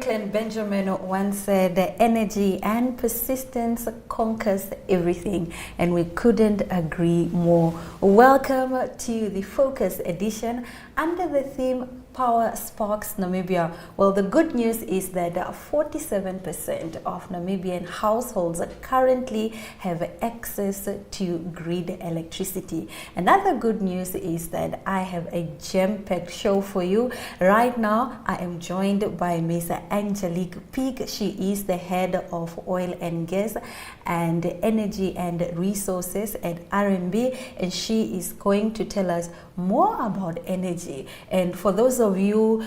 Franklin Benjamin once said, energy and persistence conquers everything, and we couldn't agree more. Welcome to the Focus edition under the theme Power Sparks Namibia. Well, the good news is that 47% of Namibian households currently have access to grid electricity. Another good news is that I have a gem-packed show for you. Right now, I am joined by Ms. Angelique Peak. She is the head of oil and gas and energy and resources at RMB, and she is going to tell us more about energy. And for those of you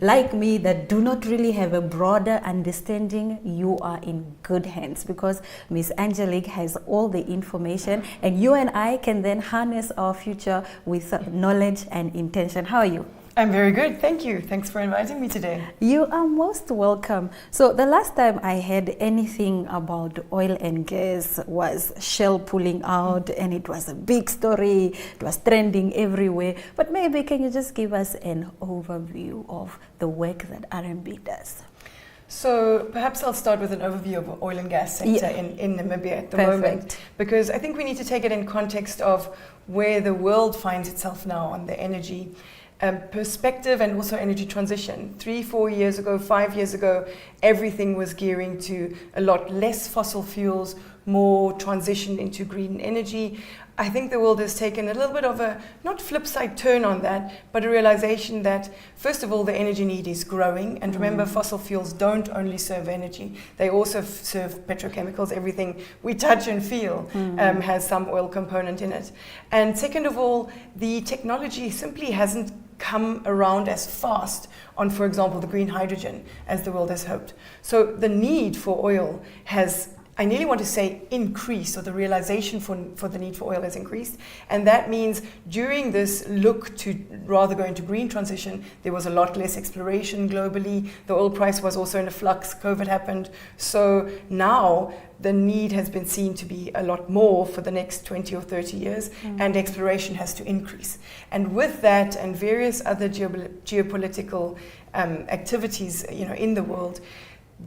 like me that do not really have a broader understanding, you are in good hands because Ms. Angelique has all the information, and you and I can then harness our future with knowledge and intention. How are you? I'm very good, thank you. Thanks for inviting me today. You are most welcome. So the last time I heard anything about oil and gas was Shell pulling out, and it was a big story. It was trending everywhere. But maybe can you just give us an overview of the work that RMB does? So perhaps I'll start with an overview of the oil and gas sector in Namibia at the moment, because I think we need to take it in context of where the world finds itself now on the energy perspective and also energy transition. 3-4 years ago, 5 years ago, everything was gearing to a lot less fossil fuels, more transition into green energy. I think the world has taken a little bit of a, not flip side turn on that, but a realization that, first of all, the energy need is growing. And remember, fossil fuels don't only serve energy, they also serve petrochemicals. Everything we touch and feel has some oil component in it. And second of all, the technology simply hasn't come around as fast on, for example, the green hydrogen as the world has hoped. So the need for oil has, I nearly want to say, increased, or the realization for the need for oil has increased. And that means during this look to rather go into green transition, there was a lot less exploration globally. The oil price was also in a flux. COVID happened. So now the need has been seen to be a lot more for the next 20 or 30 years, and exploration has to increase. And with that and various other geopolitical activities, in the world,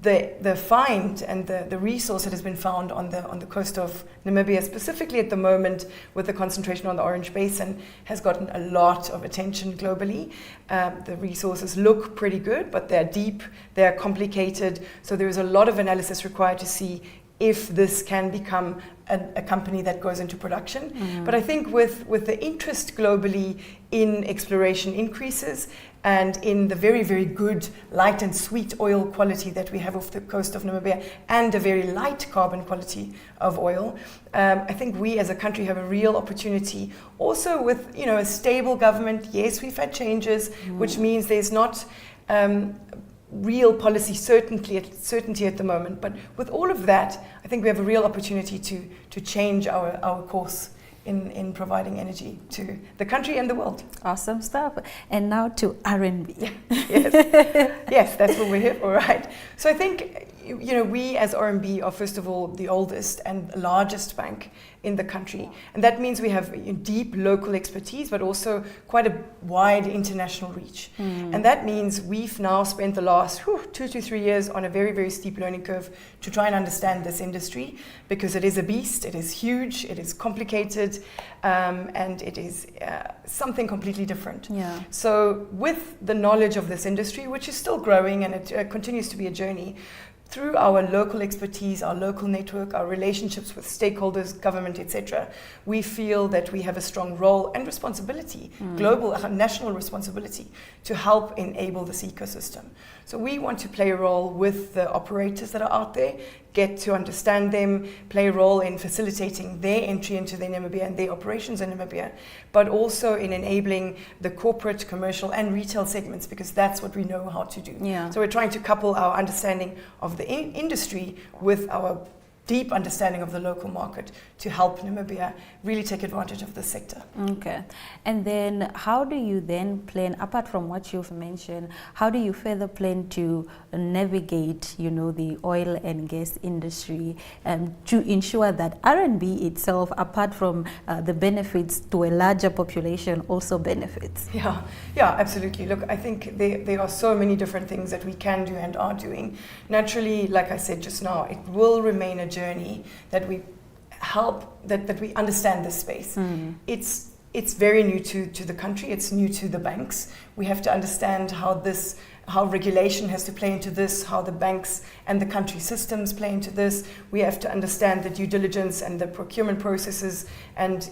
the find and the resource that has been found on the coast of Namibia, specifically at the moment with the concentration on the Orange Basin, has gotten a lot of attention globally. The resources look pretty good, but they're deep, they're complicated, so there is a lot of analysis required to see if this can become a company that goes into production. But I think with the interest globally in exploration increases, and in the very, very good light and sweet oil quality that we have off the coast of Namibia, and a very light carbon quality of oil, I think we as a country have a real opportunity. Also with a stable government. Yes, we've had changes, which means there's not real policy certainty at the moment. But with all of that, I think we have a real opportunity to change our course in providing energy to the country and the world. Awesome stuff. And now to RMB. Yes, that's what we're here for, right? So I think we as RMB are, first of all, the oldest and largest bank in the country. And that means we have deep local expertise, but also quite a wide international reach. And that means we've now spent the last 2 to 3 years on a very, very steep learning curve to try and understand this industry, because it is a beast, it is huge, it is complicated, and it is something completely different. So with the knowledge of this industry, which is still growing and it continues to be a journey, through our local expertise, our local network, our relationships with stakeholders, government, etc., we feel that we have a strong role and responsibility, global, national responsibility, to help enable this ecosystem. So we want to play a role with the operators that are out there, get to understand them, play a role in facilitating their entry into Namibia and their operations in Namibia, but also in enabling the corporate, commercial and retail segments, because that's what we know how to do. So we're trying to couple our understanding of the industry with our deep understanding of the local market to help Namibia really take advantage of this sector. Okay. And then how do you then plan, apart from what you've mentioned, how do you further plan to navigate, the oil and gas industry to ensure that RNB itself, apart from the benefits to a larger population, also benefits? Yeah, absolutely. Look, I think there are so many different things that we can do and are doing. Naturally, like I said just now, it will remain a journey that we that we understand this space. It's very new to the country. It's new to the banks. We have to understand how regulation has to play into this, how the banks and the country systems play into this. We have to understand the due diligence and the procurement processes and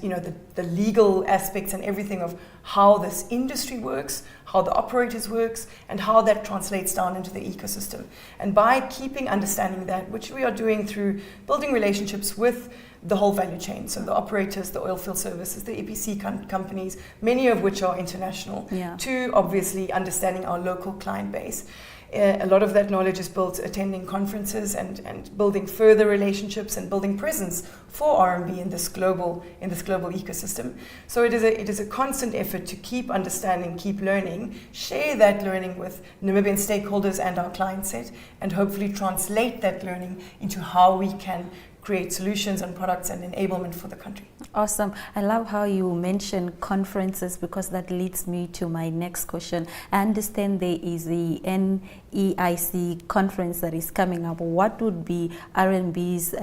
the legal aspects and everything of how this industry works, how the operators works, and how that translates down into the ecosystem. And by keeping understanding that, which we are doing through building relationships with the whole value chain, so the operators, the oil field services, the EPC companies, many of which are international, to obviously understanding our local client base. A lot of that knowledge is built attending conferences and building further relationships and building presence for RMB in this global ecosystem. So it is a constant effort to keep understanding, keep learning, share that learning with Namibian stakeholders and our client set, and hopefully translate that learning into how we can create solutions and products and enablement for the country. Awesome. I love how you mention conferences, because that leads me to my next question. I understand there is the NEIC conference that is coming up. What would be RNB's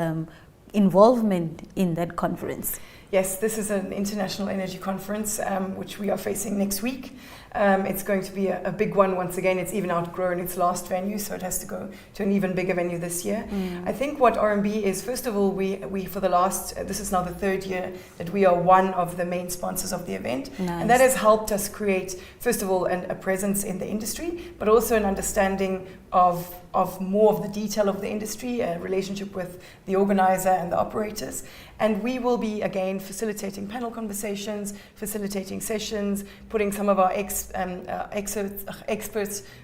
involvement in that conference? Yes, this is an international energy conference which we are facing next week. It's going to be a big one once again. It's even outgrown its last venue, so it has to go to an even bigger venue this year. I think what RMB is, first of all, we for the last, this is now the third year that we are one of the main sponsors of the event. Nice. And that has helped us create, first of all, a presence in the industry, but also an understanding of more of the detail of the industry, a relationship with the organizer and the operators. And we will be, again, facilitating panel conversations, facilitating sessions, putting some of our experts,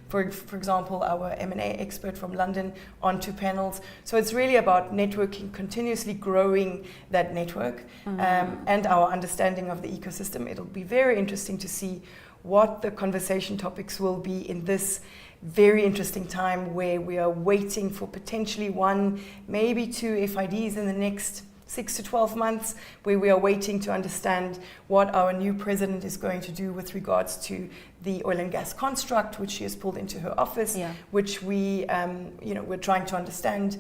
for example, our M&A expert from London, onto panels. So it's really about networking, continuously growing that network and our understanding of the ecosystem. It'll be very interesting to see what the conversation topics will be in this very interesting time where we are waiting for potentially 1, maybe 2 FIDs in the next 6 to 12 months, where we are waiting to understand what our new president is going to do with regards to the oil and gas construct, which she has pulled into her office, which we're trying to understand.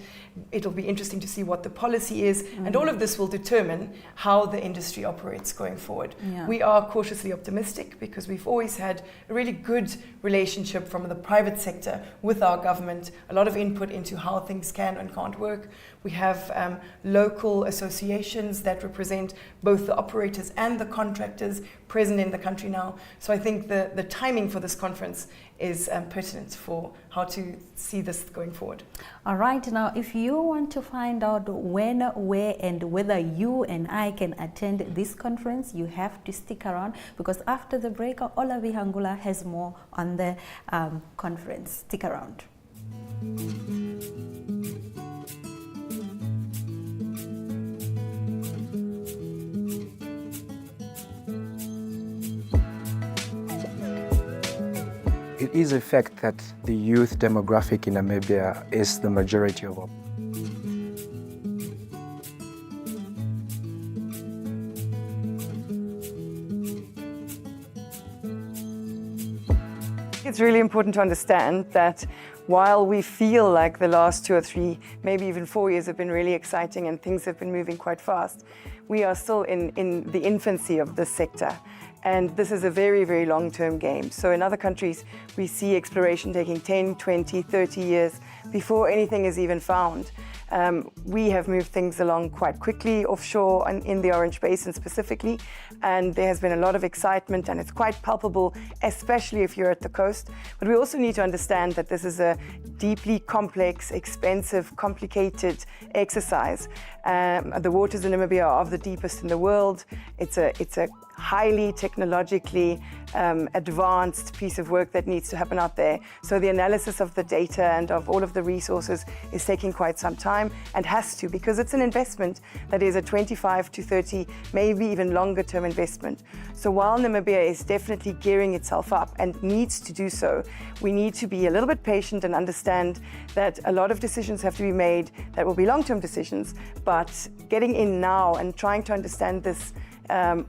It'll be interesting to see what the policy is, and all of this will determine how the industry operates going forward. We are cautiously optimistic because we've always had a really good relationship from the private sector with our government, a lot of input into how things can and can't work. We have local associations that represent both the operators and the contractors present in the country now. So I think the timing for this conference is pertinent for how to see this going forward. All right, now if you want to find out when, where and whether you and I can attend this conference, you have to stick around, because after the break, Olavi Hangula has more on the conference. Stick around. It is a fact that the youth demographic in Namibia is the majority of all. It's really important to understand that while we feel like the last 2 or 3, maybe even 4 years have been really exciting and things have been moving quite fast, we are still in the infancy of this sector. And this is a very, very long-term game. So in other countries, we see exploration taking 10, 20, 30 years before anything is even found. We have moved things along quite quickly offshore and in the Orange Basin specifically, and there has been a lot of excitement and it's quite palpable, especially if you're at the coast. But we also need to understand that this is a deeply complex, expensive, complicated exercise. The waters in Namibia are of the deepest in the world. It's a highly technologically advanced piece of work that needs to happen out there. So the analysis of the data and of all of the resources is taking quite some time, and has to, because it's an investment that is a 25 to 30, maybe even longer term investment. So while Namibia is definitely gearing itself up and needs to do so, we need to be a little bit patient and understand that a lot of decisions have to be made that will be long-term decisions, but getting in now and trying to understand this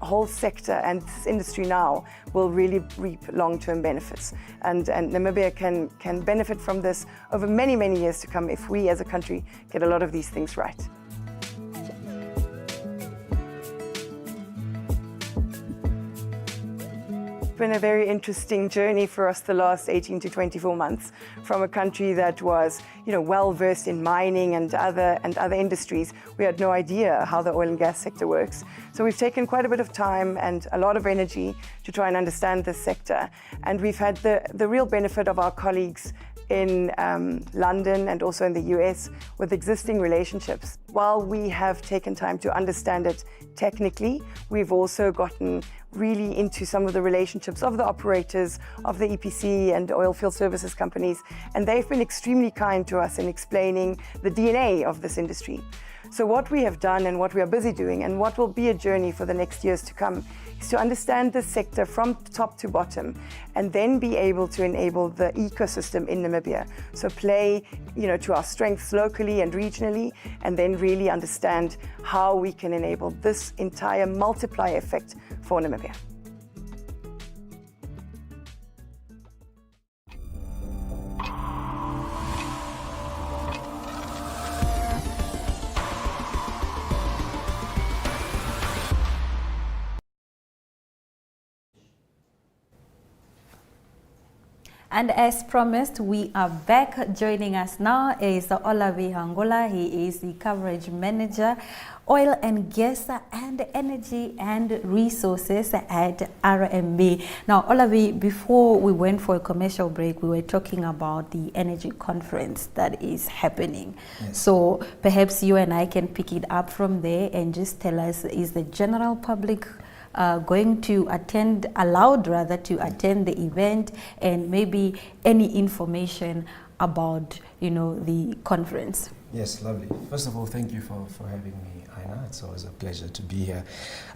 whole sector and this industry now will really reap long-term benefits. And Namibia can benefit from this over many, many years to come if we as a country get a lot of these things right. It's been a very interesting journey for us the last 18 to 24 months. From a country that was, well versed in mining and other industries, we had no idea how the oil and gas sector works. So we've taken quite a bit of time and a lot of energy to try and understand this sector. And we've had the real benefit of our colleagues in London and also in the US with existing relationships. While we have taken time to understand it technically, we've also gotten really into some of the relationships of the operators, of the EPC and oil field services companies, and they've been extremely kind to us in explaining the DNA of this industry. So what we have done and what we are busy doing, and what will be a journey for the next years to come, is to understand this sector from top to bottom, and then be able to enable the ecosystem in Namibia. So play, to our strengths locally and regionally, and then really understand how we can enable this entire multiplier effect for Namibia. And as promised, we are back. Joining us now is Olavi Hangula. He is the coverage manager, oil and gas and energy and resources at RMB. Now, Olavi, before we went for a commercial break, we were talking about the energy conference that is happening. Yes. So perhaps you and I can pick it up from there and just tell us, is the general public going to allowed to attend the event, and maybe any information about, the conference? Yes, lovely. First of all, thank you for having me, Aina. It's always a pleasure to be here.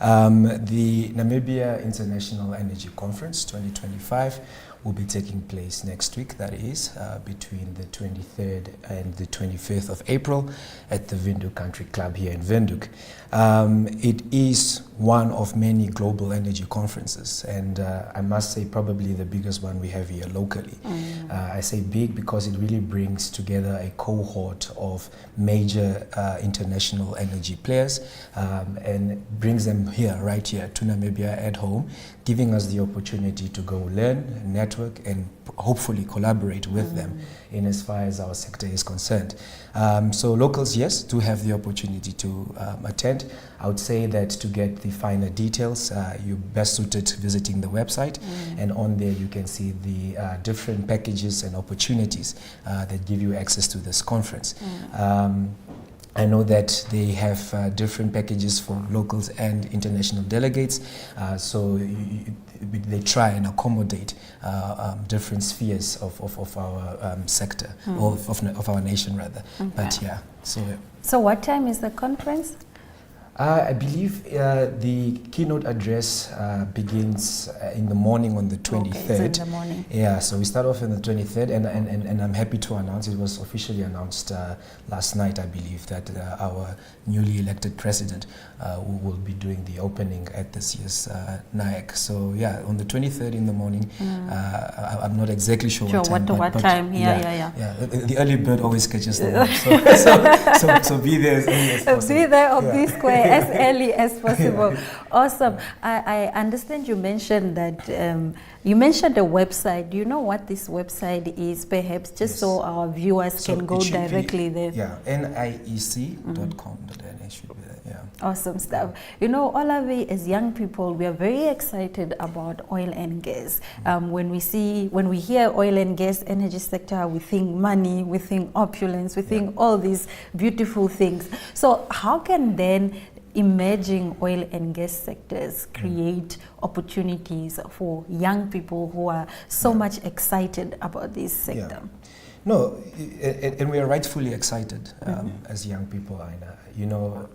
The Namibia International Energy Conference 2025 will be taking place next week, that is, between the 23rd and the 25th of April at the Windhoek Country Club here in Windhoek. It is one of many global energy conferences, and I must say probably the biggest one we have here locally. I say big because it really brings together a cohort of major international energy players and brings them right here to Namibia at home, giving us the opportunity to go learn, network, and hopefully collaborate with them in as far as our sector is concerned. So locals, yes, do have the opportunity to attend. I would say that to get the finer details, you're best suited visiting the website, and on there you can see the different packages and opportunities that give you access to this conference. I know that they have different packages for locals and international delegates, so they try and accommodate different spheres of our sector, or of our nation rather. Okay. But yeah, so what time is the conference? I believe the keynote address begins in the morning on the 23rd. Okay, it's in the morning. Yeah, so we start off on the 23rd, and I'm happy to announce, it was officially announced last night, I believe, that our newly elected president will be doing the opening at this year's NIAC. So yeah, on the 23rd in the morning, I'm not exactly sure what time. What time? Yeah. The early bird always catches the worm. So be there as early as possible. Be there on this square as early as possible. Awesome. I understand you mentioned that you mentioned a website. Do you know what this website is, perhaps, just so our viewers can go directly there? Yeah, niec.com. Should be there. Yeah. Awesome stuff. Olavi, as young people, we are very excited about oil and gas. When we hear oil and gas energy sector, we think money, we think opulence, we think all these beautiful things. So how can then emerging oil and gas sectors create opportunities for young people who are so much excited about this sector? No, and we are rightfully excited as young people, Aina. You know,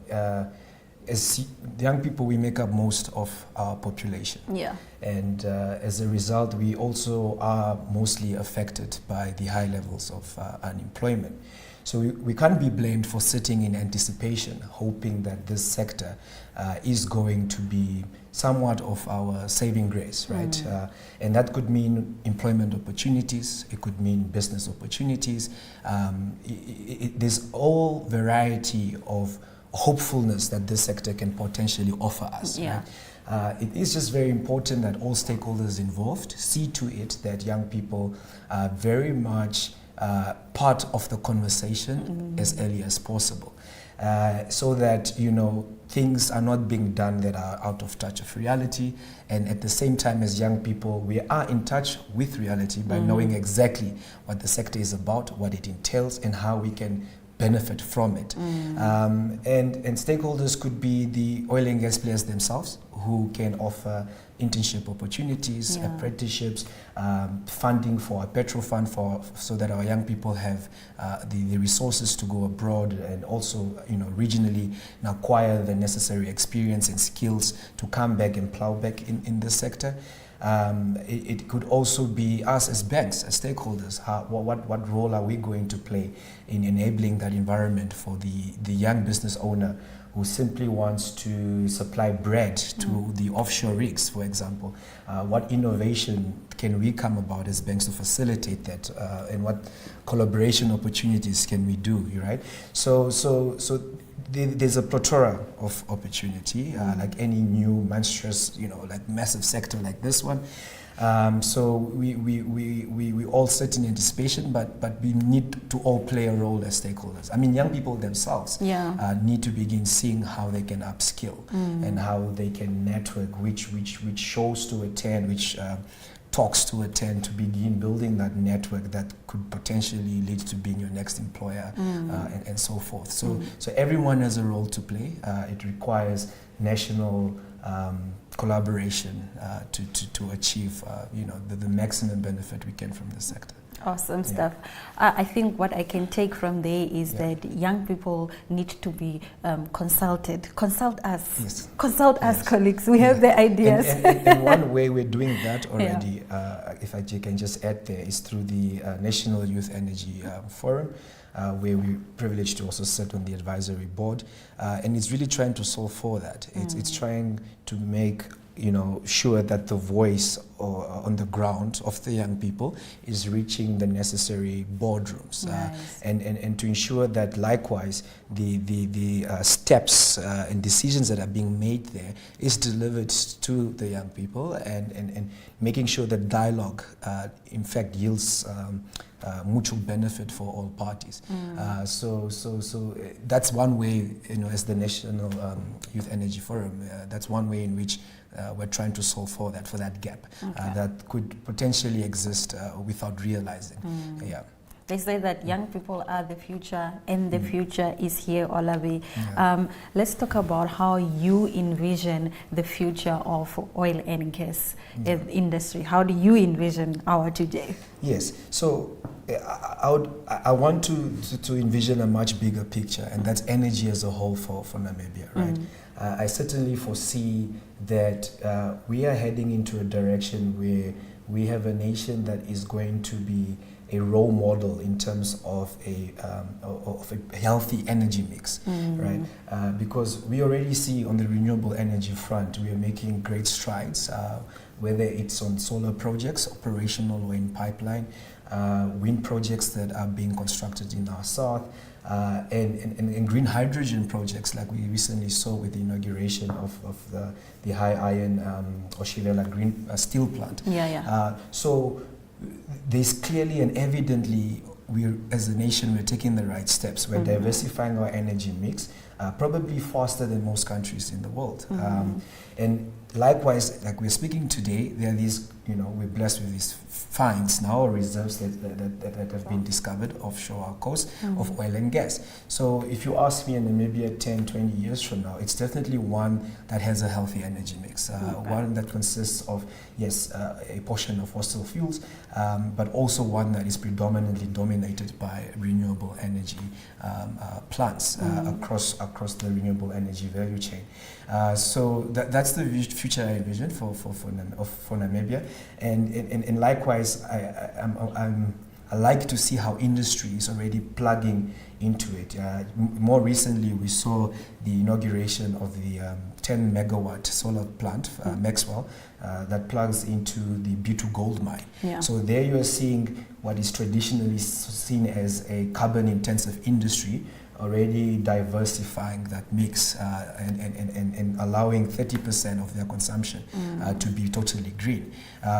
as young people, we make up most of our population. Yeah. And as a result, we also are mostly affected by the high levels of unemployment. So we can't be blamed for sitting in anticipation, hoping that this sector is going to be somewhat of our saving grace, right? And that could mean employment opportunities, it could mean business opportunities. There's all variety of hopefulness that this sector can potentially offer us. Yeah. Right? It is just very important that all stakeholders involved see to it that young people are very much part of the conversation as early as possible, so that, you know, things are not being done that are out of touch of reality, and at the same time, as young people, we are in touch with reality by knowing exactly what the sector is about, what it entails, and how we can benefit from it. And stakeholders could be the oil and gas players themselves, who can offer internship opportunities, apprenticeships, funding for our petrol fund, so that our young people have the resources to go abroad, and also, you know, regionally, and acquire the necessary experience and skills to come back and plow back in this sector. It could also be us as banks, as stakeholders. What role are we going to play in enabling that environment for the young business owner who simply wants to supply bread to the offshore rigs, for example? What innovation can we come about as banks to facilitate that, and what collaboration opportunities can we do, right? So there's a plethora of opportunity, like any new monstrous, you know, like massive sector like this one. So we all sit in anticipation, but we need to all play a role as stakeholders. I mean, young people themselves need to begin seeing how they can upskill and how they can network, which shows to attend, which talks to attend, to begin building that network that could potentially lead to being your next employer, and so forth. So everyone has a role to play. It requires national collaboration to achieve you know, the maximum benefit we can from the sector. Awesome stuff. I think what I can take from there is that young people need to be consulted. Consult us. Yes. Consult us, colleagues. We have the ideas. And one way we're doing that already, if I can just add there, is through the National Youth Energy Forum, where we're privileged to also sit on the advisory board. And it's really trying to solve for that. It's trying to make, you know, sure that the voice on the ground of the young people is reaching the necessary boardrooms, and to ensure that likewise the steps and decisions that are being made there is delivered to the young people, and making sure that dialogue in fact yields mutual benefit for all parties. So that's one way, you know, as the National Youth Energy Forum, that's one way in which we're trying to solve for that gap that could potentially exist without realizing. They say that young people are the future, and the future is here, Olabi. Let's talk about how you envision the future of oil and gas industry. How do you envision our today? Yes, so I want to envision a much bigger picture, and that's energy as a whole for Namibia, right? I certainly foresee that we are heading into a direction where we have a nation that is going to be a role model in terms of a healthy energy mix, right? Because we already see on the renewable energy front, we are making great strides, whether it's on solar projects, operational or in pipeline, wind projects that are being constructed in our south, and green hydrogen projects like we recently saw with the inauguration of the high iron Oshilela green steel plant. So there's clearly and evidently, as a nation, we're taking the right steps. We're diversifying our energy mix. probably faster than most countries in the world. And likewise, like we're speaking today, there are these, we're blessed with these finds now, reserves that have been discovered offshore our coast of oil and gas. So if you ask me in Namibia 10, 20 years from now, it's definitely one that has a healthy energy mix, one that consists of, yes, a portion of fossil fuels, but also one that is predominantly dominated by renewable energy plants across the renewable energy value chain. So that's the future I envision for Namibia, and likewise, I like to see how industry is already plugging into it. More recently, we saw the inauguration of the 10 megawatt solar plant, Maxwell, that plugs into the B2 gold mine. Yeah. So there you are seeing what is traditionally seen as a carbon intensive industry already diversifying that mix and allowing 30% of their consumption to be totally green.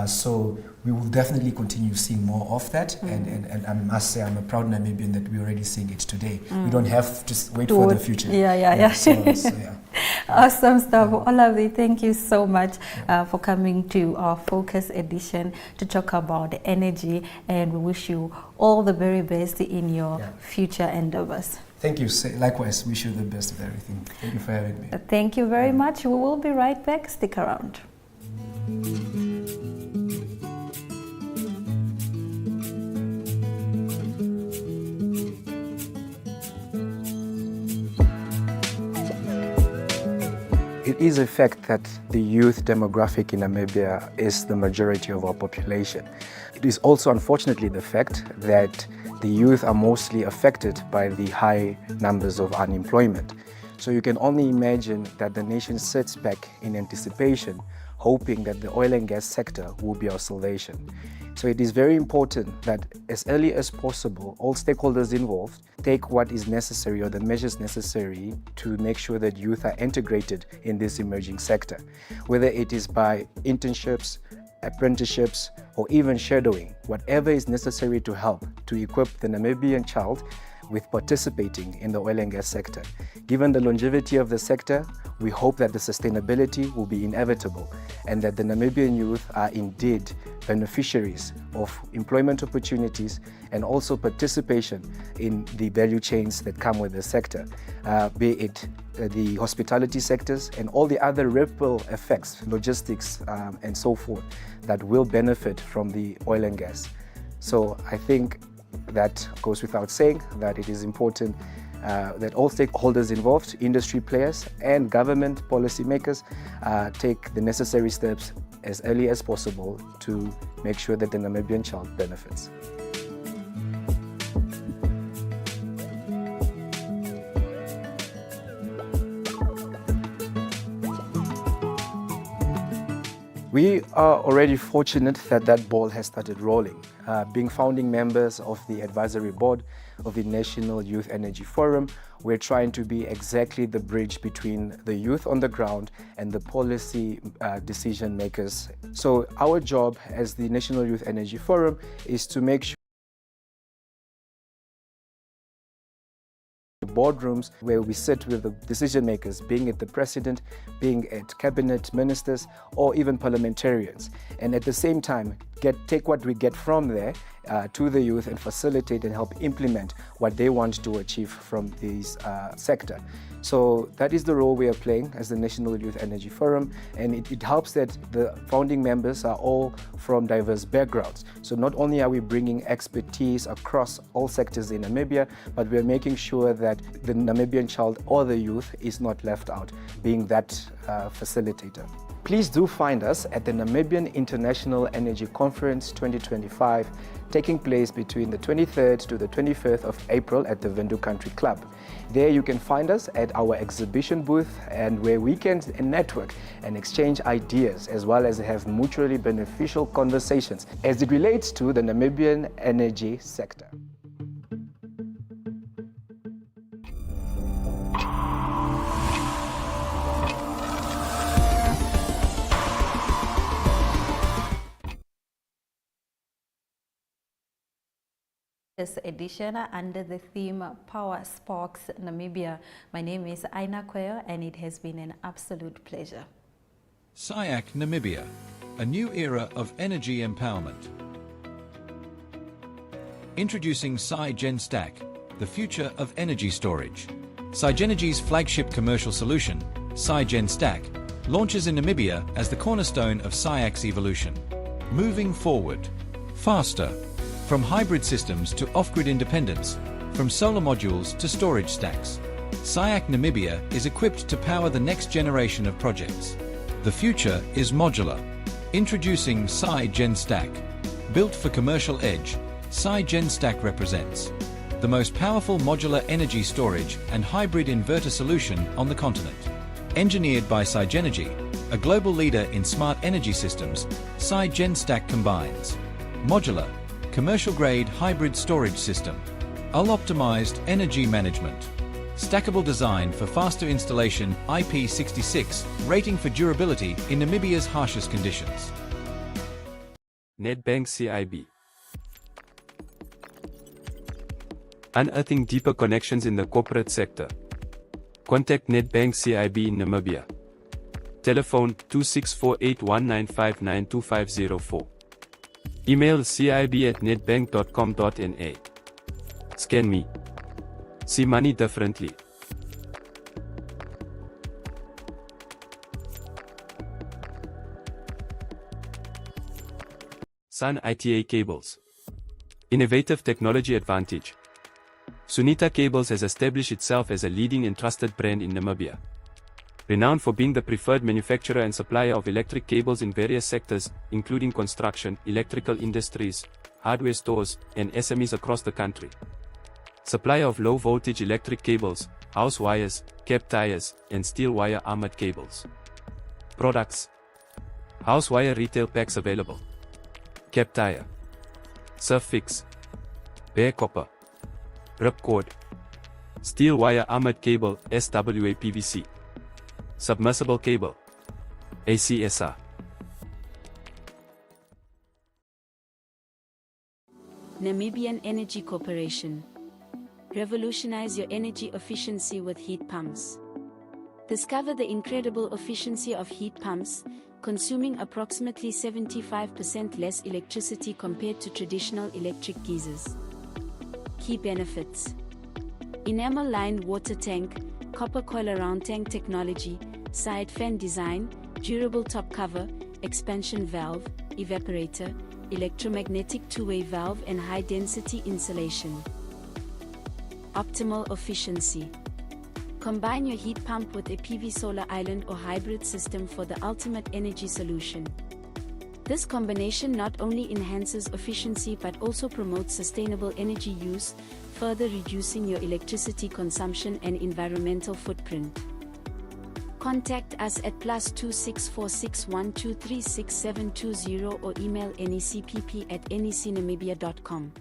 So we will definitely continue seeing more of that, and I must say I'm a proud Namibian that we're already seeing it today. We don't have to wait for the future. Yeah. So, yeah. Awesome stuff. Olavi, thank you so much for coming to our Focus edition to talk about energy, and we wish you all the very best in your future endeavors. Thank you. Likewise, wish you the best of everything. Thank you for having me. Thank you very much. We will be right back. Stick around. It is a fact that the youth demographic in Namibia is the majority of our population. It is also unfortunately the fact that the youth are mostly affected by the high numbers of unemployment. So you can only imagine that the nation sits back in anticipation, hoping that the oil and gas sector will be our salvation. So it is very important that as early as possible, all stakeholders involved take what is necessary or the measures necessary to make sure that youth are integrated in this emerging sector, whether it is by internships, apprenticeships, or even shadowing, whatever is necessary to help to equip the Namibian child with participating in the oil and gas sector. Given the longevity of the sector, we hope that the sustainability will be inevitable and that the Namibian youth are indeed beneficiaries of employment opportunities and also participation in the value chains that come with the sector, be it the hospitality sectors and all the other ripple effects, logistics and so forth, that will benefit from the oil and gas. So I think that goes without saying that it is important that all stakeholders involved, industry players and government policymakers, take the necessary steps as early as possible to make sure that the Namibian child benefits. We are already fortunate that that ball has started rolling. Being founding members of the advisory board of the National Youth Energy Forum, we're trying to be exactly the bridge between the youth on the ground and the policy decision makers. So our job as the National Youth Energy Forum is to make sure boardrooms where we sit with the decision makers, being it the president, being it cabinet ministers, or even parliamentarians, and at the same time take what we get from there to the youth and facilitate and help implement what they want to achieve from this sector. So that is the role we are playing as the National Youth Energy Forum, and it helps that the founding members are all from diverse backgrounds. So not only are we bringing expertise across all sectors in Namibia, but we are making sure that the Namibian child or the youth is not left out, being that facilitator. Please do find us at the Namibian International Energy Conference 2025, taking place between the 23rd to the 25th of April at the Windhoek Country Club. There you can find us at our exhibition booth, and where we can network and exchange ideas as well as have mutually beneficial conversations as it relates to the Namibian energy sector. edition under the theme Power Sparks Namibia. My name is Aina Kweyo, and it has been an absolute pleasure. SIAC Namibia, a new era of energy empowerment. Introducing SiGenStack, the future of energy storage. SiGenergy's flagship commercial solution, SiGenStack, launches in Namibia as the cornerstone of SIAC's evolution. Moving forward, faster, from hybrid systems to off-grid independence, from solar modules to storage stacks. SIAC Namibia is equipped to power the next generation of projects. The future is modular. Introducing SiGenStack. Built for commercial edge, SiGenStack represents the most powerful modular energy storage and hybrid inverter solution on the continent. Engineered by SiGenergy, a global leader in smart energy systems, SiGenStack combines modular, commercial-grade hybrid storage system, all-optimized energy management, stackable design for faster installation, IP66 rating for durability in Namibia's harshest conditions. Nedbank CIB. Unearthing deeper connections in the corporate sector. Contact Nedbank CIB in Namibia. Telephone 264819592504. Email cib@nedbank.com.na. Scan me. See money differently. Sun ITA Cables. Innovative technology advantage. Sunita Cables has established itself as a leading and trusted brand in Namibia. Renowned for being the preferred manufacturer and supplier of electric cables in various sectors, including construction, electrical industries, hardware stores, and SMEs across the country. Supplier of low-voltage electric cables, house wires, cap tires, and steel wire armored cables. Products. House wire retail packs available. Cap tire. Surf-fix. Bare copper. Ripcord. Steel wire armored cable, SWA PVC. Submersible cable. ACSR. Namibian Energy Corporation. Revolutionize your energy efficiency with heat pumps. Discover the incredible efficiency of heat pumps, consuming approximately 75% less electricity compared to traditional electric geysers. Key benefits: enamel-lined water tank, copper coil-around tank technology, side fan design, durable top cover, expansion valve, evaporator, electromagnetic two-way valve and high-density insulation. Optimal efficiency. Combine your heat pump with a PV solar island or hybrid system for the ultimate energy solution. This combination not only enhances efficiency but also promotes sustainable energy use, further reducing your electricity consumption and environmental footprint. Contact us at +26461236720 or email necpp@necnamibia.com.